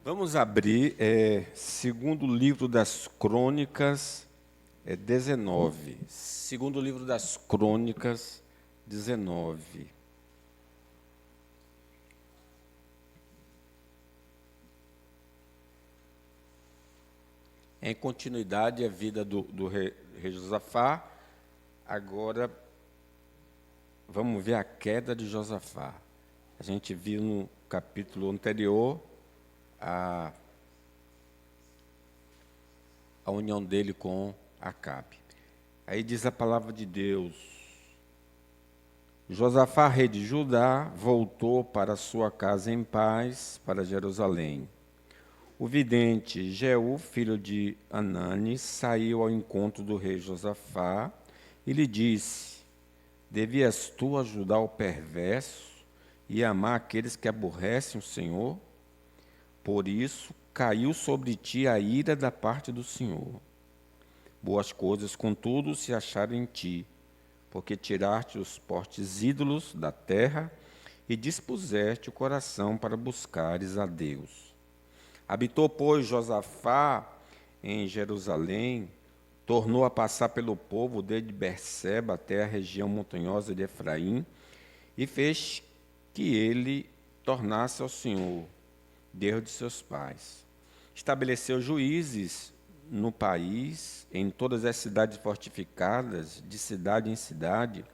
Vamos abrir segundo livro das Crônicas, 19. Segundo livro das Crônicas, 19. Em continuidade à vida do rei Josafá, agora vamos ver a queda de Josafá. A gente viu no capítulo anterior a união dele com Acabe. Aí diz a palavra de Deus: Josafá, rei de Judá, voltou para sua casa em paz, para Jerusalém. O vidente Jeú, filho de Anani, saiu ao encontro do rei Josafá e lhe disse: Devias tu ajudar o perverso e amar aqueles que aborrecem o Senhor? Por isso, caiu sobre ti a ira da parte do Senhor. Boas coisas, contudo, se acharam em ti, porque tiraste os postes ídolos da terra e dispuseste o coração para buscares a Deus. Habitou, pois, Josafá em Jerusalém, tornou a passar pelo povo desde Berseba até a região montanhosa de Efraim, e fez que ele tornasse ao Senhor, Deus de seus pais. Estabeleceu juízes no país, em todas as cidades fortificadas, de cidade em cidade.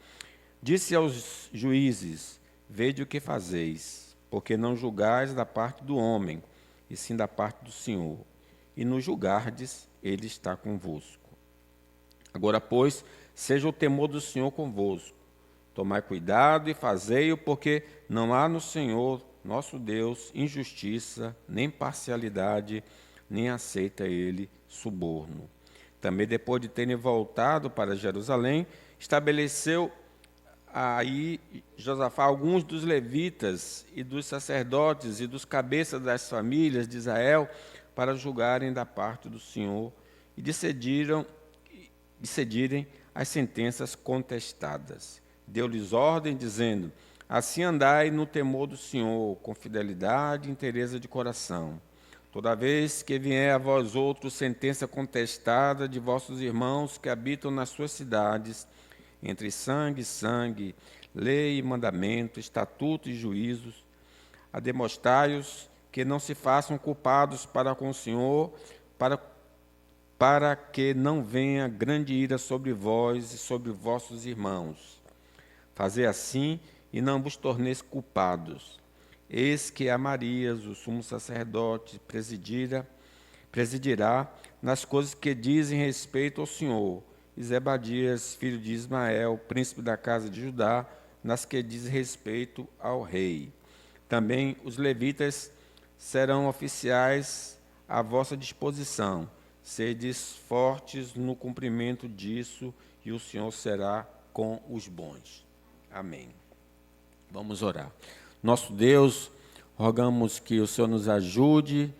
Disse aos juízes: Vede o que fazeis, porque não julgais da parte do homem, e sim da parte do Senhor. E no julgardes, ele está convosco. Agora, pois, seja o temor do Senhor convosco. Tomai cuidado e fazei-o, porque não há no Senhor, nosso Deus, injustiça, nem parcialidade, nem aceita ele suborno. Também, depois de terem voltado para Jerusalém, estabeleceu aí Josafá alguns dos levitas e dos sacerdotes e dos cabeças das famílias de Israel para julgarem da parte do Senhor e decidirem as sentenças contestadas. Deu-lhes ordem, dizendo: Assim andai no temor do Senhor, com fidelidade e inteireza de coração. Toda vez que vier a vós outros sentença contestada de vossos irmãos que habitam nas suas cidades, entre sangue e sangue, lei e mandamento, estatuto e juízos, admoestai-os que não se façam culpados para com o Senhor, para que não venha grande ira sobre vós e sobre vossos irmãos. Fazei assim e não vos torneis culpados. Eis que Amarias, o sumo sacerdote, presidirá nas coisas que dizem respeito ao Senhor, e Zebadias, filho de Ismael, príncipe da casa de Judá, nas que dizem respeito ao rei. Também os levitas serão oficiais à vossa disposição. Sedes fortes no cumprimento disso, e o Senhor será com os bons. Amém. Vamos orar. Nosso Deus, rogamos que o Senhor nos ajude,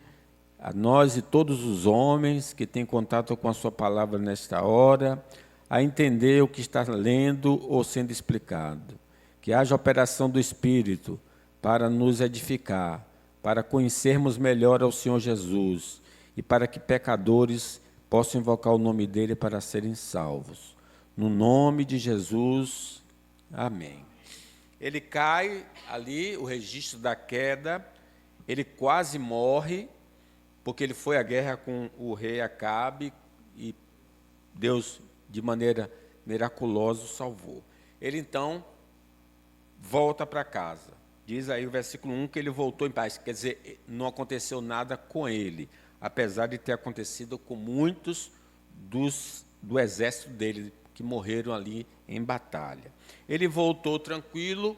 a nós e todos os homens que têm contato com a sua palavra nesta hora, a entender o que está lendo ou sendo explicado. Que haja operação do Espírito para nos edificar, para conhecermos melhor ao Senhor Jesus e para que pecadores possam invocar o nome dele para serem salvos. No nome de Jesus, amém. Ele cai ali, o registro da queda, ele quase morre, porque ele foi à guerra com o rei Acabe e Deus, de maneira miraculosa, o salvou. Ele, então, volta para casa. Diz aí o versículo 1 que ele voltou em paz, quer dizer, não aconteceu nada com ele, apesar de ter acontecido com muitos do exército dele, que morreram ali em batalha. Ele voltou tranquilo,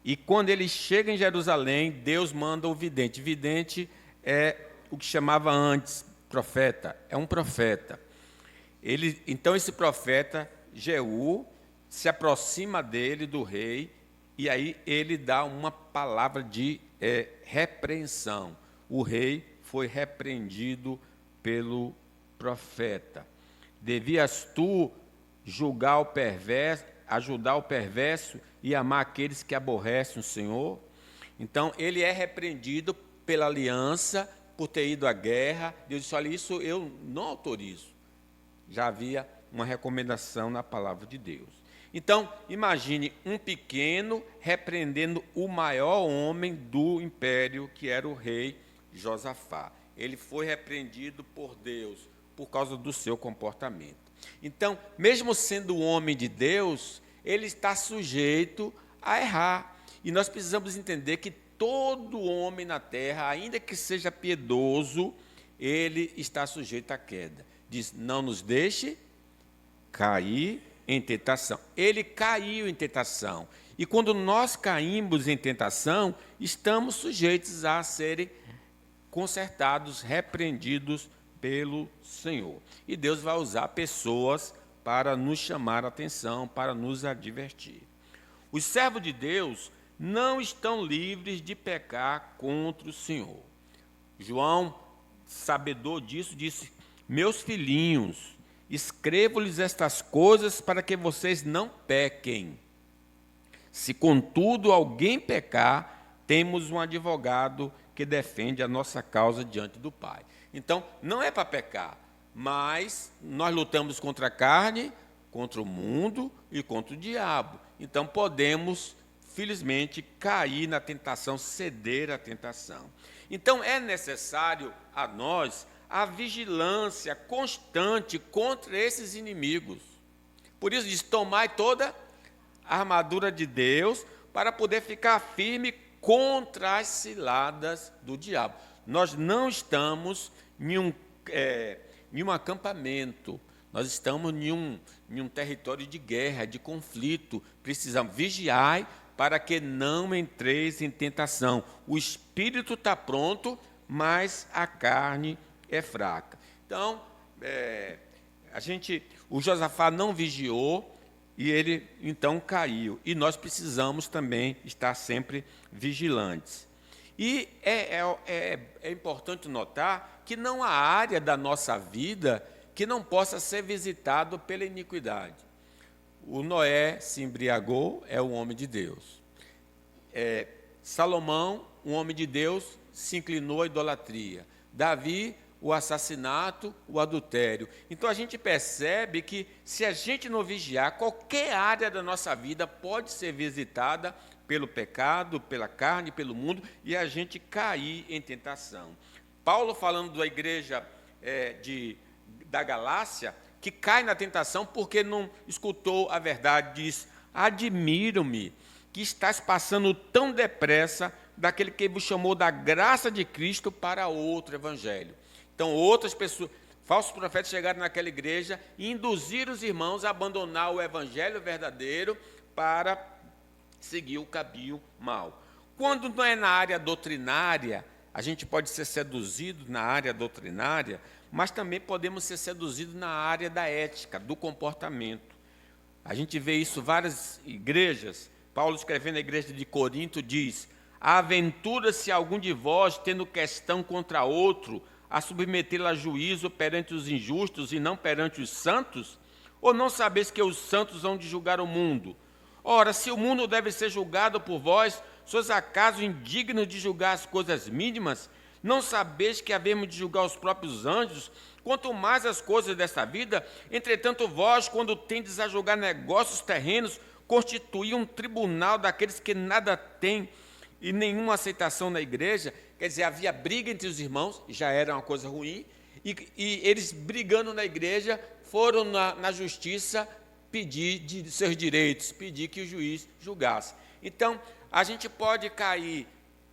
e quando ele chega em Jerusalém, Deus manda o vidente. Vidente é o que chamava antes profeta, é um profeta. Então esse profeta, Jeú, se aproxima dele, do rei, e aí ele dá uma palavra de repreensão. O rei foi repreendido pelo profeta. Devias tu julgar o perverso, ajudar o perverso e amar aqueles que aborrecem o Senhor? Então, ele é repreendido pela aliança por ter ido à guerra. Deus disse, olha, isso eu não autorizo. Já havia uma recomendação na palavra de Deus. Então, imagine um pequeno repreendendo o maior homem do império, que era o rei Josafá. Ele foi repreendido por Deus por causa do seu comportamento. Então, mesmo sendo um homem de Deus, ele está sujeito a errar. E nós precisamos entender que todo homem na terra, ainda que seja piedoso, ele está sujeito à queda. Diz, não nos deixe cair em tentação. Ele caiu em tentação. E quando nós caímos em tentação, estamos sujeitos a serem consertados, repreendidos pelo Senhor. E Deus vai usar pessoas para nos chamar a atenção, para nos advertir. Os servos de Deus não estão livres de pecar contra o Senhor. João, sabedor disso, disse, meus filhinhos, escrevo-lhes estas coisas para que vocês não pequem. Se, contudo, alguém pecar, temos um advogado que defende a nossa causa diante do Pai. Então, não é para pecar, mas nós lutamos contra a carne, contra o mundo e contra o diabo. Então, podemos, felizmente, cair na tentação, ceder à tentação. Então, é necessário a nós a vigilância constante contra esses inimigos. Por isso diz, tomai toda a armadura de Deus para poder ficar firme contra as ciladas do diabo. Nós não estamos em um acampamento, nós estamos em um território de guerra, de conflito. Precisamos vigiar para que não entreis em tentação. O espírito está pronto, mas a carne é fraca. Então, o Josafá não vigiou e ele então caiu. E nós precisamos também estar sempre vigilantes. E é importante notar que não há área da nossa vida que não possa ser visitado pela iniquidade. O Noé se embriagou, é um homem de Deus. Salomão, um homem de Deus, se inclinou à idolatria. Davi, o assassinato, o adultério. Então a gente percebe que se a gente não vigiar, qualquer área da nossa vida pode ser visitada pelo pecado, pela carne, pelo mundo, e a gente cair em tentação. Paulo, falando da igreja da Galácia, que cai na tentação porque não escutou a verdade, diz, admiro-me que estás passando tão depressa daquele que vos chamou da graça de Cristo para outro evangelho. Então, outras pessoas, falsos profetas chegaram naquela igreja e induziram os irmãos a abandonar o evangelho verdadeiro para seguir o caminho mau. Quando não é na área doutrinária, a gente pode ser seduzido na área doutrinária, mas também podemos ser seduzidos na área da ética, do comportamento. A gente vê isso em várias igrejas. Paulo, escrevendo na igreja de Corinto, diz, aventura-se algum de vós, tendo questão contra outro, a submetê-lo a juízo perante os injustos e não perante os santos? Ou não sabeis que os santos hão de julgar o mundo? Ora, se o mundo deve ser julgado por vós, sois acaso indignos de julgar as coisas mínimas? Não sabeis que havemos de julgar os próprios anjos? Quanto mais as coisas desta vida, entretanto vós, quando tendes a julgar negócios terrenos, constituí um tribunal daqueles que nada têm e nenhuma aceitação na igreja. Quer dizer, havia briga entre os irmãos, já era uma coisa ruim, e eles brigando na igreja, foram na justiça pedir de seus direitos, pedir que o juiz julgasse. Então, a gente pode cair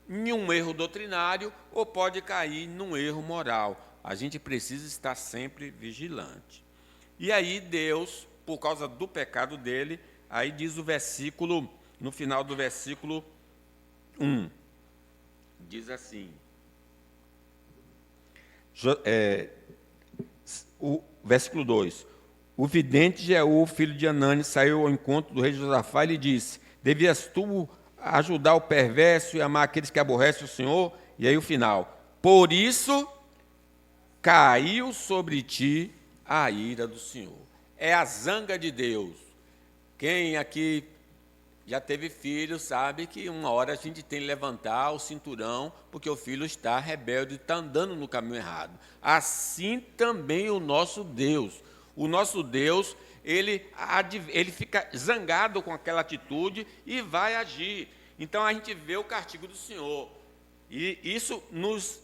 em um erro doutrinário ou pode cair num erro moral. A gente precisa estar sempre vigilante. E aí Deus, por causa do pecado dele, aí diz o versículo, no final do versículo 1, diz assim, o versículo 2, o vidente Jeú, filho de Anani, saiu ao encontro do rei Josafá e lhe disse, devias tu ajudar o perverso e amar aqueles que aborrecem o Senhor? E aí o final, por isso caiu sobre ti a ira do Senhor. É a zanga de Deus. Quem aqui já teve filho, sabe que uma hora a gente tem que levantar o cinturão, porque o filho está rebelde, está andando no caminho errado. Assim também o nosso Deus. O nosso Deus, ele fica zangado com aquela atitude e vai agir. Então a gente vê o castigo do Senhor. E isso nos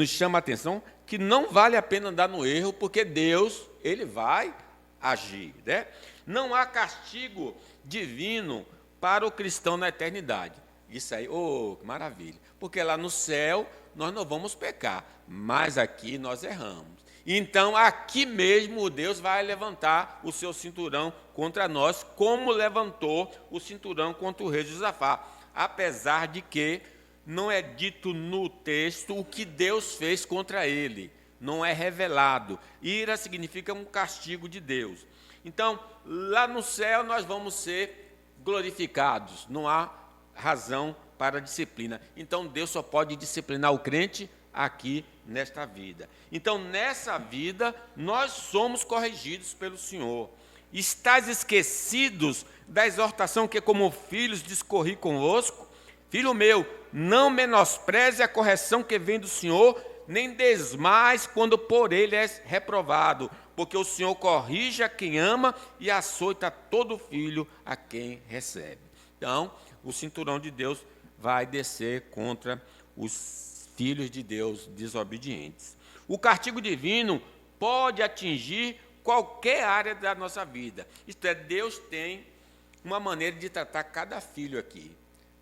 chama a atenção que não vale a pena andar no erro, porque Deus, ele vai agir, né? Não há castigo divino para o cristão na eternidade. Isso aí, que maravilha. Porque lá no céu nós não vamos pecar, mas aqui nós erramos. Então, aqui mesmo, Deus vai levantar o seu cinturão contra nós, como levantou o cinturão contra o rei Josafá. Apesar de que não é dito no texto o que Deus fez contra ele. Não é revelado. Ira significa um castigo de Deus. Então, lá no céu nós vamos ser glorificados. Não há razão para disciplina. Então, Deus só pode disciplinar o crente aqui nesta vida. Então, nessa vida, nós somos corrigidos pelo Senhor. Estais esquecidos da exortação que, como filhos, discorri convosco? Filho meu, não menospreze a correção que vem do Senhor, nem desmais quando por ele és reprovado, porque o Senhor corrige a quem ama e açoita todo filho a quem recebe. Então, o cinturão de Deus vai descer contra os filhos de Deus desobedientes. O castigo divino pode atingir qualquer área da nossa vida. Isto é, Deus tem uma maneira de tratar cada filho aqui.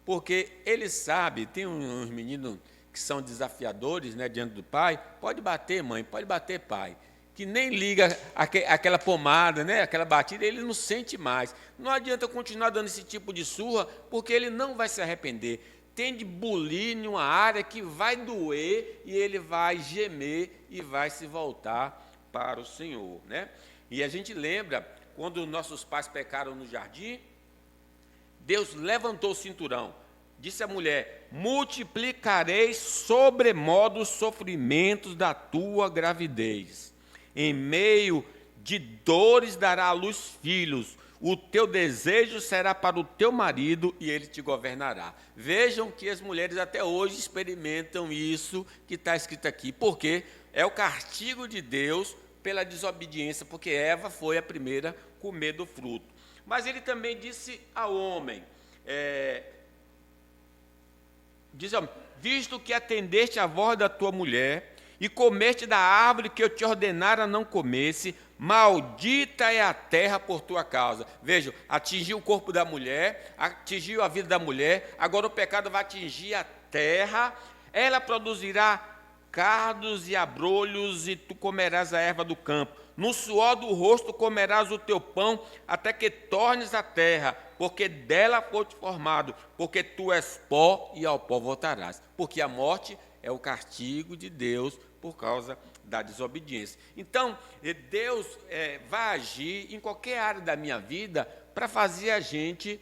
Porque ele sabe, tem uns meninos que são desafiadores, né, diante do pai, pode bater mãe, pode bater pai, que nem liga aquela pomada, né, aquela batida, ele não sente mais. Não adianta continuar dando esse tipo de surra, porque ele não vai se arrepender. Tem de bulir em uma área que vai doer e ele vai gemer e vai se voltar para o Senhor, né? E a gente lembra, quando nossos pais pecaram no jardim, Deus levantou o cinturão, disse à mulher: multiplicarei sobremodo os sofrimentos da tua gravidez. Em meio de dores dará à luz filhos. O teu desejo será para o teu marido e ele te governará. Vejam que as mulheres até hoje experimentam isso que está escrito aqui, porque é o castigo de Deus pela desobediência, porque Eva foi a primeira a comer do fruto. Mas ele também disse ao homem, visto que atendeste à voz da tua mulher e comeste da árvore que eu te ordenara não comesse, maldita é a terra por tua causa. Vejam, atingiu o corpo da mulher, atingiu a vida da mulher, agora o pecado vai atingir a terra, ela produzirá cardos e abrolhos, e tu comerás a erva do campo. No suor do rosto comerás o teu pão, até que tornes a terra, porque dela foste formado, porque tu és pó e ao pó voltarás. Porque a morte é o castigo de Deus por causa da desobediência. Então, Deus vai agir em qualquer área da minha vida para fazer a gente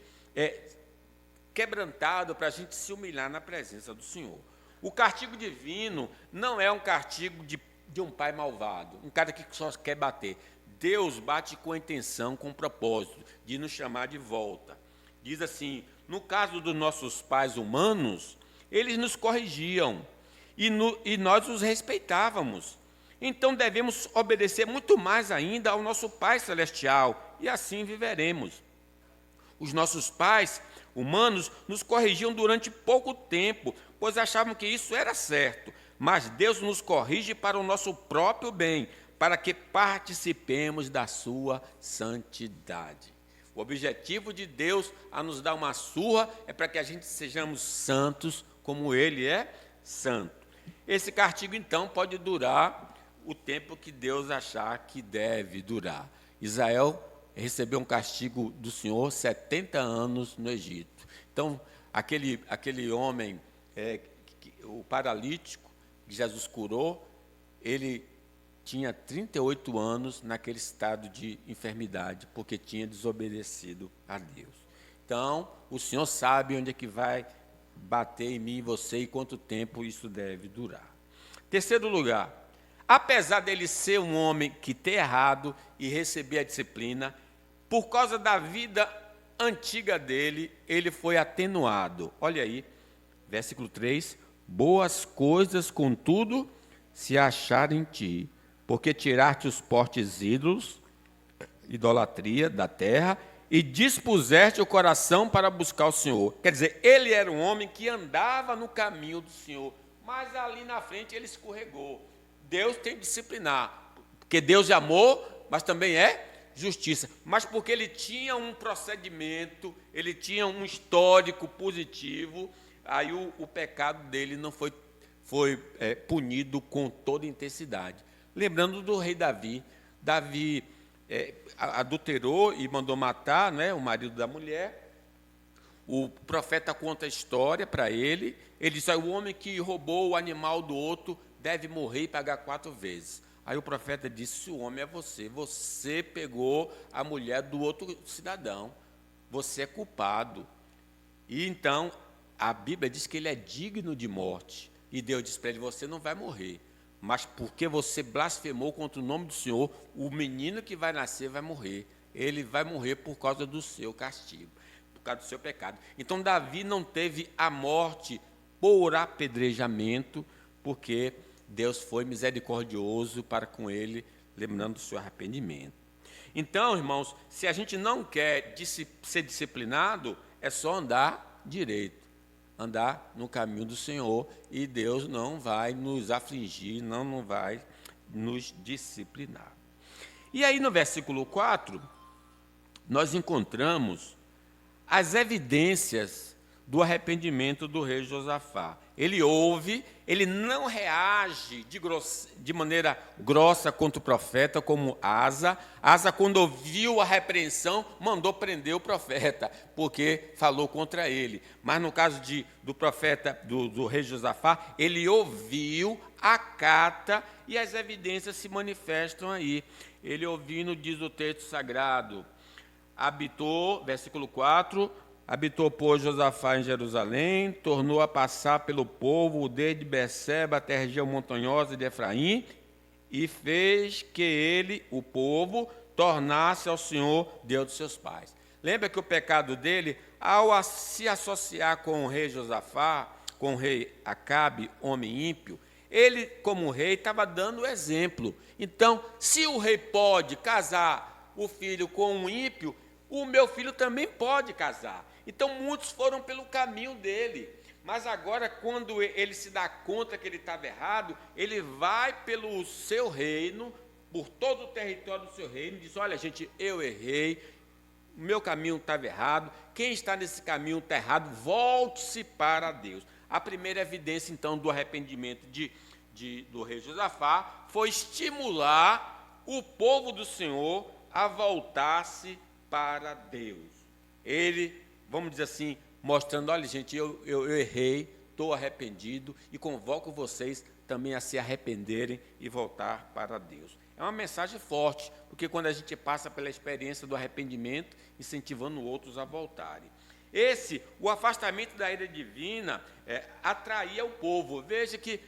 quebrantado, para a gente se humilhar na presença do Senhor. O castigo divino não é um castigo de um pai malvado, um cara que só quer bater. Deus bate com a intenção, com o propósito de nos chamar de volta. Diz assim, no caso dos nossos pais humanos, eles nos corrigiam e nós os respeitávamos. Então devemos obedecer muito mais ainda ao nosso Pai Celestial, e assim viveremos. Os nossos pais humanos nos corrigiam durante pouco tempo, pois achavam que isso era certo. Mas Deus nos corrige para o nosso próprio bem, para que participemos da sua santidade. O objetivo de Deus a nos dar uma surra é para que a gente sejamos santos como Ele é santo. Esse castigo, então, pode durar o tempo que Deus achar que deve durar. Israel recebeu um castigo do Senhor 70 anos no Egito. Então, aquele homem, o paralítico, que Jesus curou, ele tinha 38 anos naquele estado de enfermidade, porque tinha desobedecido a Deus. Então, o Senhor sabe onde é que vai bater em mim e você e quanto tempo isso deve durar. Terceiro lugar, apesar dele ser um homem que ter errado e receber a disciplina, por causa da vida antiga dele, ele foi atenuado. Olha aí, versículo 3. Boas coisas, contudo, se acharem em ti, porque tiraste os postes ídolos, idolatria da terra, e dispuseste o coração para buscar o Senhor. Quer dizer, ele era um homem que andava no caminho do Senhor, mas ali na frente ele escorregou. Deus tem que disciplinar, porque Deus é amor, mas também é justiça. Mas porque ele tinha um procedimento, ele tinha um histórico positivo, aí o pecado dele não foi punido com toda intensidade. Lembrando do rei Davi. Davi adulterou e mandou matar, né, o marido da mulher. O profeta conta a história para ele. Ele diz: o homem que roubou o animal do outro deve morrer e pagar 4 vezes. Aí o profeta disse: o homem é você. Você pegou a mulher do outro cidadão. Você é culpado. E então, a Bíblia diz que ele é digno de morte. E Deus disse para ele: você não vai morrer. Mas porque você blasfemou contra o nome do Senhor, o menino que vai nascer vai morrer. Ele vai morrer por causa do seu castigo, por causa do seu pecado. Então, Davi não teve a morte por apedrejamento, porque Deus foi misericordioso para com ele, lembrando do seu arrependimento. Então, irmãos, se a gente não quer ser disciplinado, é só andar direito, andar no caminho do Senhor, e Deus não vai nos afligir, não vai nos disciplinar. E aí no versículo 4, nós encontramos as evidências do arrependimento do rei Josafá. Ele ouve, ele não reage de maneira grossa contra o profeta, como Asa. Asa, quando ouviu a repreensão, mandou prender o profeta, porque falou contra ele. Mas no caso do profeta, do rei Josafá, ele ouviu, acata, e as evidências se manifestam aí. Ele ouvindo, diz o texto sagrado, habitou, versículo 4, habitou, pois, Josafá em Jerusalém, tornou a passar pelo povo desde Berseba até a região montanhosa de Efraim, e fez que ele, o povo, tornasse ao Senhor, Deus dos seus pais. Lembra que o pecado dele, ao se associar com o rei Josafá, com o rei Acabe, homem ímpio, ele, como rei, estava dando exemplo. Então, se o rei pode casar o filho com um ímpio, o meu filho também pode casar. Então, muitos foram pelo caminho dele. Mas agora, quando ele se dá conta que ele estava errado, ele vai pelo seu reino, por todo o território do seu reino, e diz: olha, gente, eu errei, o meu caminho estava errado, quem está nesse caminho está errado, volte-se para Deus. A primeira evidência, então, do arrependimento do rei Josafá foi estimular o povo do Senhor a voltar-se para Deus. Ele, vamos dizer assim, mostrando: olha, gente, eu errei, estou arrependido, e convoco vocês também a se arrependerem e voltar para Deus. É uma mensagem forte, porque quando a gente passa pela experiência do arrependimento, incentivando outros a voltarem. O afastamento da ira divina, atraía o povo. Veja que,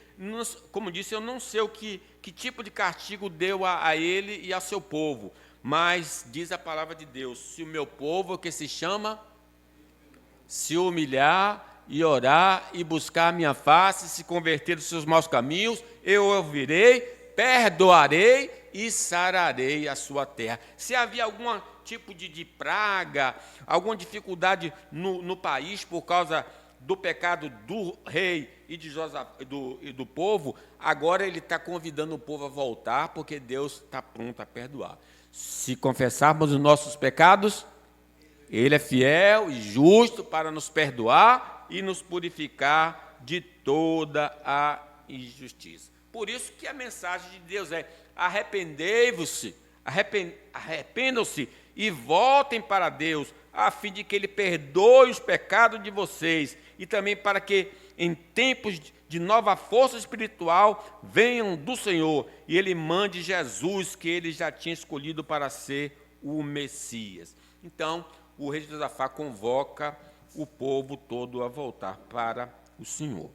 como disse, eu não sei que tipo de castigo deu a ele e ao seu povo, mas diz a palavra de Deus: se o meu povo, que se chama, se humilhar e orar e buscar a minha face, se converter dos seus maus caminhos, eu ouvirei, perdoarei e sararei a sua terra. Se havia algum tipo de praga, alguma dificuldade no país por causa do pecado do rei e do povo, agora ele está convidando o povo a voltar, porque Deus está pronto a perdoar. Se confessarmos os nossos pecados, Ele é fiel e justo para nos perdoar e nos purificar de toda a injustiça. Por isso que a mensagem de Deus é: arrependei-vos, arrependam-se e voltem para Deus, a fim de que Ele perdoe os pecados de vocês, e também para que em tempos de nova força espiritual venham do Senhor, e Ele mande Jesus, que Ele já tinha escolhido para ser o Messias. Então, o rei Josafá convoca o povo todo a voltar para o Senhor.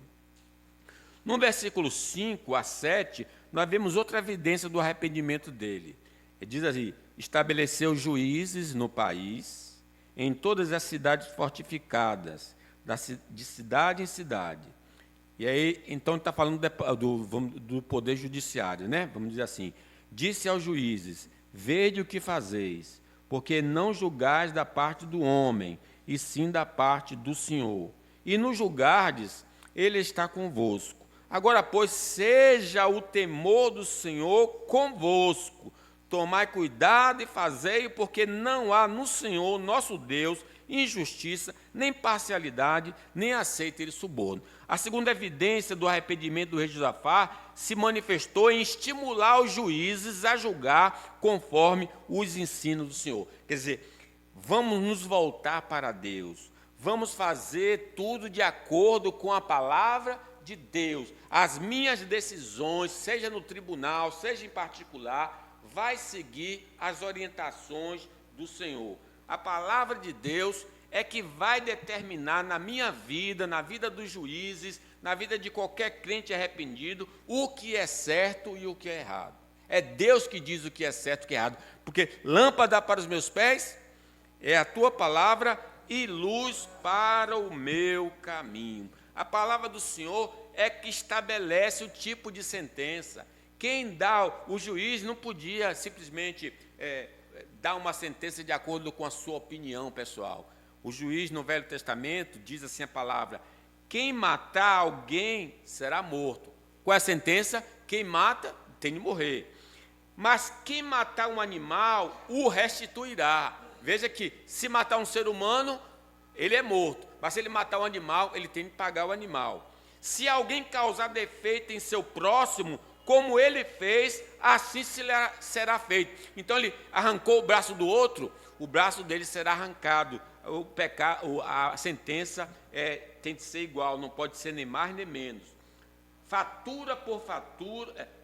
No versículo 5 a 7, nós vemos outra evidência do arrependimento dele. Ele diz assim: estabeleceu juízes no país em todas as cidades fortificadas, de cidade em cidade. E aí, então, está falando do poder judiciário, né? Vamos dizer assim. Disse aos juízes: vede o que fazeis, porque não julgais da parte do homem, e sim da parte do Senhor. E no julgardes, ele está convosco. Agora, pois, seja o temor do Senhor convosco. Tomai cuidado e fazei-o, porque não há no Senhor, nosso Deus, injustiça, nem parcialidade, nem aceita ele suborno. A segunda evidência do arrependimento do rei Josafá se manifestou em estimular os juízes a julgar conforme os ensinos do Senhor. Quer dizer, vamos nos voltar para Deus, vamos fazer tudo de acordo com a palavra de Deus. As minhas decisões, seja no tribunal, seja em particular, vai seguir as orientações do Senhor. A palavra de Deus é que vai determinar na minha vida, na vida dos juízes, na vida de qualquer crente arrependido, o que é certo e o que é errado. É Deus que diz o que é certo e o que é errado. Porque lâmpada para os meus pés é a tua palavra e luz para o meu caminho. A palavra do Senhor é que estabelece o tipo de sentença. Quem dá, o juiz não podia simplesmente dar uma sentença de acordo com a sua opinião pessoal. O juiz no Velho Testamento diz assim a palavra: quem matar alguém será morto. Qual é a sentença? Quem mata tem de morrer. Mas quem matar um animal, o restituirá. Veja que se matar um ser humano, ele é morto. Mas se ele matar um animal, ele tem de pagar o animal. Se alguém causar defeito em seu próximo, como ele fez, assim será feito. Então ele arrancou o braço do outro, o braço dele será arrancado. A sentença tem de ser igual, não pode ser nem mais nem menos. Fratura por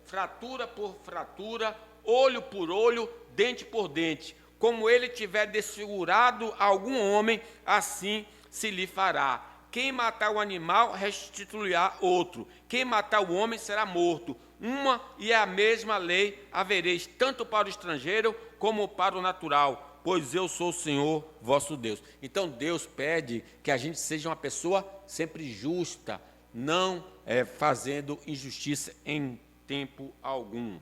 fratura, olho por olho, dente por dente. Como ele tiver desfigurado algum homem, assim se lhe fará. Quem matar o animal, restituirá outro. Quem matar o homem, será morto. Uma e a mesma lei havereis, tanto para o estrangeiro como para o natural, pois eu sou o Senhor vosso Deus. Então Deus pede que a gente seja uma pessoa sempre justa, não fazendo injustiça em tempo algum.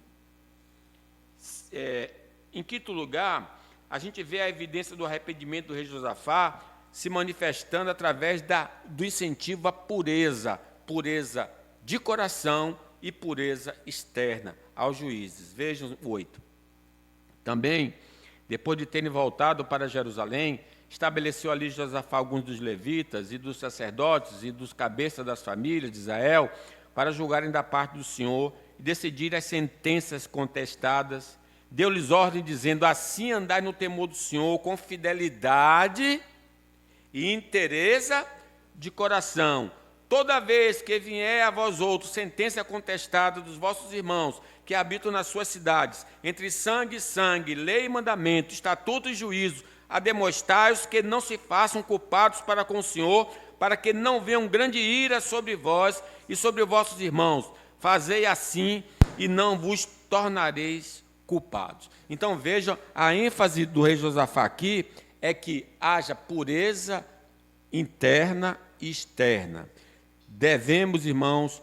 Em quinto lugar, a gente vê a evidência do arrependimento do rei Josafá se manifestando através do incentivo à pureza de coração e pureza externa aos juízes. Vejam o 8. Também, depois de terem voltado para Jerusalém, estabeleceu ali Josafá alguns dos levitas e dos sacerdotes e dos cabeças das famílias de Israel para julgarem da parte do Senhor e decidirem as sentenças contestadas. Deu-lhes ordem dizendo: assim andai no temor do Senhor com fidelidade e inteireza de coração. Toda vez que vier a vós outros sentença contestada dos vossos irmãos que habitam nas suas cidades, entre sangue e sangue, lei e mandamento, estatuto e juízo, admoestai-os que não se façam culpados para com o Senhor, para que não venham grande ira sobre vós e sobre vossos irmãos. Fazei assim e não vos tornareis culpados. Então vejam, a ênfase do rei Josafá aqui é que haja pureza interna e externa. Devemos, irmãos,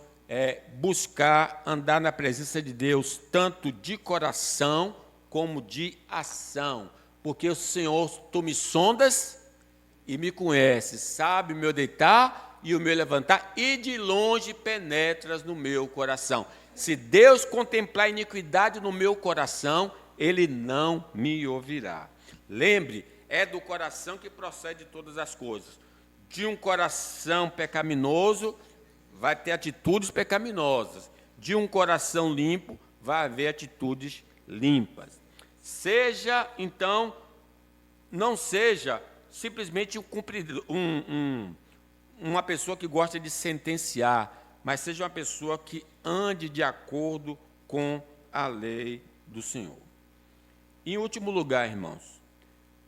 buscar andar na presença de Deus, tanto de coração como de ação. Porque o Senhor, tu me sondas e me conheces, sabe o meu deitar e o meu levantar, e de longe penetras no meu coração. Se Deus contemplar iniquidade no meu coração, Ele não me ouvirá. Lembre, é do coração que procede todas as coisas. De um coração pecaminoso, vai ter atitudes pecaminosas. De um coração limpo, vai haver atitudes limpas. Seja, então, não seja simplesmente uma pessoa que gosta de sentenciar, mas seja uma pessoa que ande de acordo com a lei do Senhor. Em último lugar, irmãos,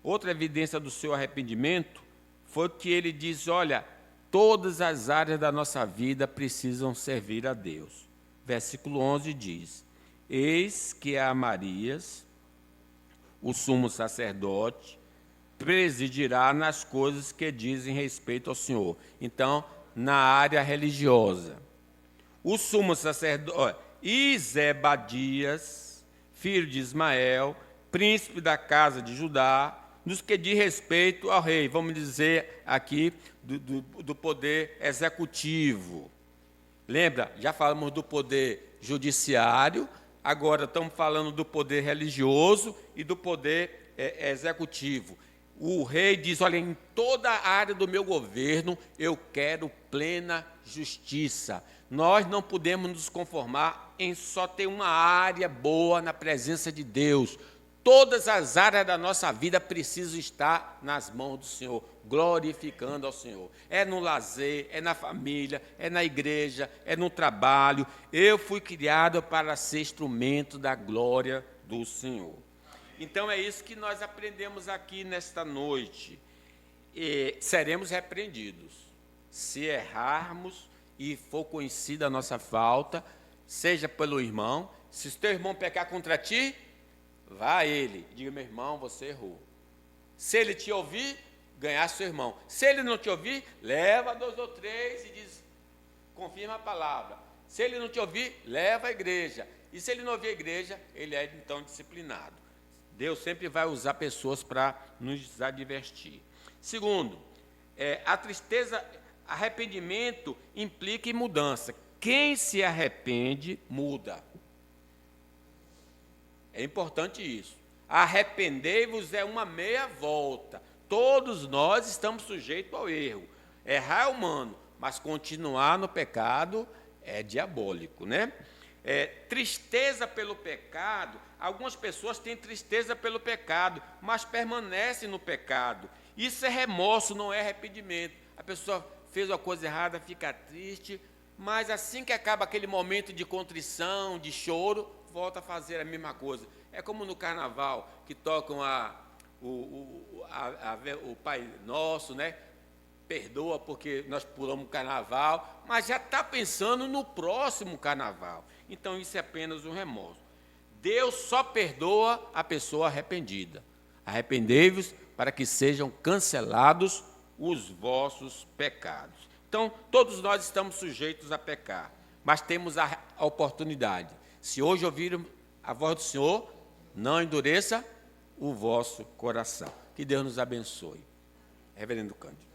outra evidência do seu arrependimento foi que ele diz: olha, todas as áreas da nossa vida precisam servir a Deus. Versículo 11 diz: eis que a Amarias, o sumo sacerdote, presidirá nas coisas que dizem respeito ao Senhor. Então, na área religiosa. O sumo sacerdote Zebadias, filho de Ismael, príncipe da casa de Judá, nos que diz respeito ao rei, vamos dizer aqui do poder executivo. Lembra, já falamos do poder judiciário, agora estamos falando do poder religioso e do poder executivo. O rei diz, olha, em toda a área do meu governo eu quero plena justiça. Nós não podemos nos conformar em só ter uma área boa na presença de Deus. Todas as áreas da nossa vida precisam estar nas mãos do Senhor, glorificando ao Senhor. É no lazer, é na família, é na igreja, é no trabalho. Eu fui criado para ser instrumento da glória do Senhor. Então é isso que nós aprendemos aqui nesta noite. E seremos repreendidos. Se errarmos e for conhecida a nossa falta, seja pelo irmão, se o teu irmão pecar contra ti, vá a ele, diga, meu irmão, você errou. Se ele te ouvir, ganhar seu irmão. Se ele não te ouvir, leva 2 ou 3 e diz, confirma a palavra. Se ele não te ouvir, leva a igreja. E se ele não ouvir a igreja, ele é então disciplinado. Deus sempre vai usar pessoas para nos advertir. Segundo, a tristeza, arrependimento implica em mudança. Quem se arrepende, muda. É importante isso. Arrependei-vos é uma meia volta. Todos nós estamos sujeitos ao erro. Errar é humano, mas continuar no pecado é diabólico, né? Tristeza pelo pecado, algumas pessoas têm tristeza pelo pecado, mas permanecem no pecado. Isso é remorso, não é arrependimento. A pessoa fez uma coisa errada, fica triste, mas assim que acaba aquele momento de contrição, de choro, volta a fazer a mesma coisa. É como no carnaval, que tocam o Pai Nosso, né? Perdoa porque nós pulamos o carnaval, mas já está pensando no próximo carnaval. Então isso é apenas um remorso. Deus só perdoa a pessoa arrependida. Arrependei-vos para que sejam cancelados os vossos pecados. Então, todos nós estamos sujeitos a pecar, mas temos a oportunidade. Se hoje ouvirem a voz do Senhor, não endureça o vosso coração. Que Deus nos abençoe. Reverendo Cândido.